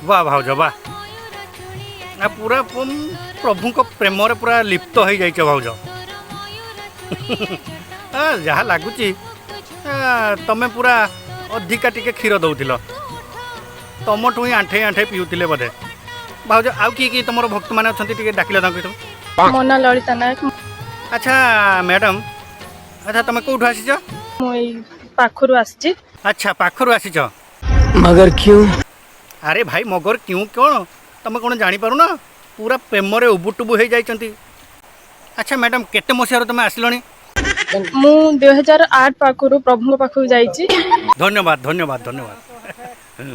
वाह भाउज वाह पूरा प्रभु को प्रेम पूरा लिप्त हो जाइछ भाउज जहाँ लगुच तमें पूरा अधिका टिके क्षीर दौल तुमठू ही आंठे आंठे पीउले बोधे भाउज आउ किए तुम भक्त मैंने अच्छा डाकिल मोना ललिता नायक। अच्छा मैडम अच्छा तुम कौटू आसीच पाखरु आसी। अच्छा पाखरु आसीच मगर क्यों अरे भाई मगर क्यों कौन तुम कौन जापर ना पूरा प्रेम उबुटुबु हो जाइछंती। अच्छा मैडम केते मसीहार तुम आसिलणी मु 2008 पाखरु प्रभु पाखु जाइछि। धन्यवाद धन्यवाद धन्यवाद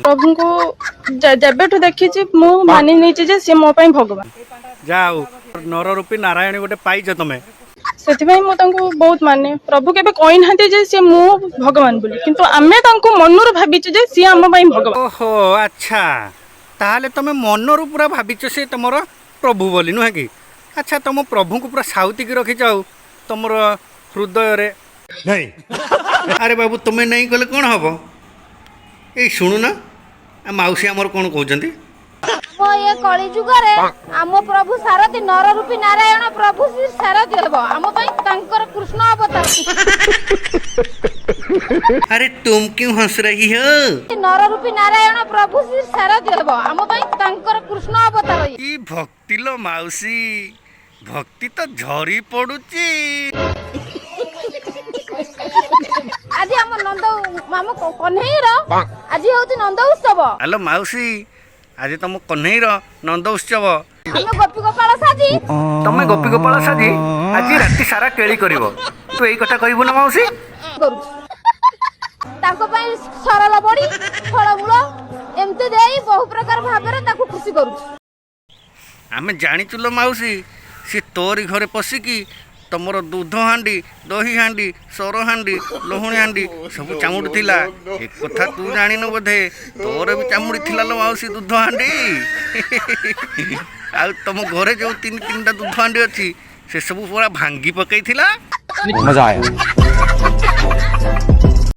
प्रभु को जेबेठु देखी मु मानि नहीं जे से मो पई भगवान जाओ नर रूपी नारायण गोटे पाइछ तमें सेथिबाई मु तांको बहुत माने प्रभु केबे कहि नाहते जे से मु भगवान बोली किंतु आमे तांको मनरु भाबिछु जे से हम पई भगवान। ओहो अच्छा ताहले तमें मनरु पूरा भाबिछ से तुमर प्रभु बोली नुहे कि। अच्छा तुम प्रभु को पूरा साउती की रखी जाओ तुमर हृदय रे नहीं अरे बाबू तुम्हें नहीं गले कौन हम ये शुणु ना मौसी आमर कौन कहते ये कली जुगरे आम प्रभु सारथी नर रूपी नारायण प्रभु श्री सारथी हेब आम तांकर कृष्ण अवतार। अरे तुम क्यों हंस रही हो नर रूपी नारायण प्रभु श्री सारथी हेब आम तांकर कृष्ण अवतार। ई भक्ति लो मौसी भक्ति तो झरी पड़ुची। आज आम नंद मामू कन्हैर आज होती नंद उत्सव। हेलो मौसी आज तुम कन्हैर नंद उत्सव गोपी गोपाल साजी तमें गोपी गोपाल साजी आज राति सारा केली करिवो तू एई कथा कहबु ना मौसी सरल बड़ी फलमूल एमती दे बहु प्रकार भाव खुशी करू। आमे जानिचु लो मौसी सी तोरी घरे पशिकी तुमर दूध हांडी दही हांडी सर हांडी लहुणी हांडी सब चामुड़ी थिला एक कथा तू जानिन बोधे तोर भी चामुड़ी थिला लो मौसी दूध हांडी आ तुम घरे जो तीन तीनटा दूध हांडी अच्छी से सब पूरा भांगी पकई थिला मजा आया।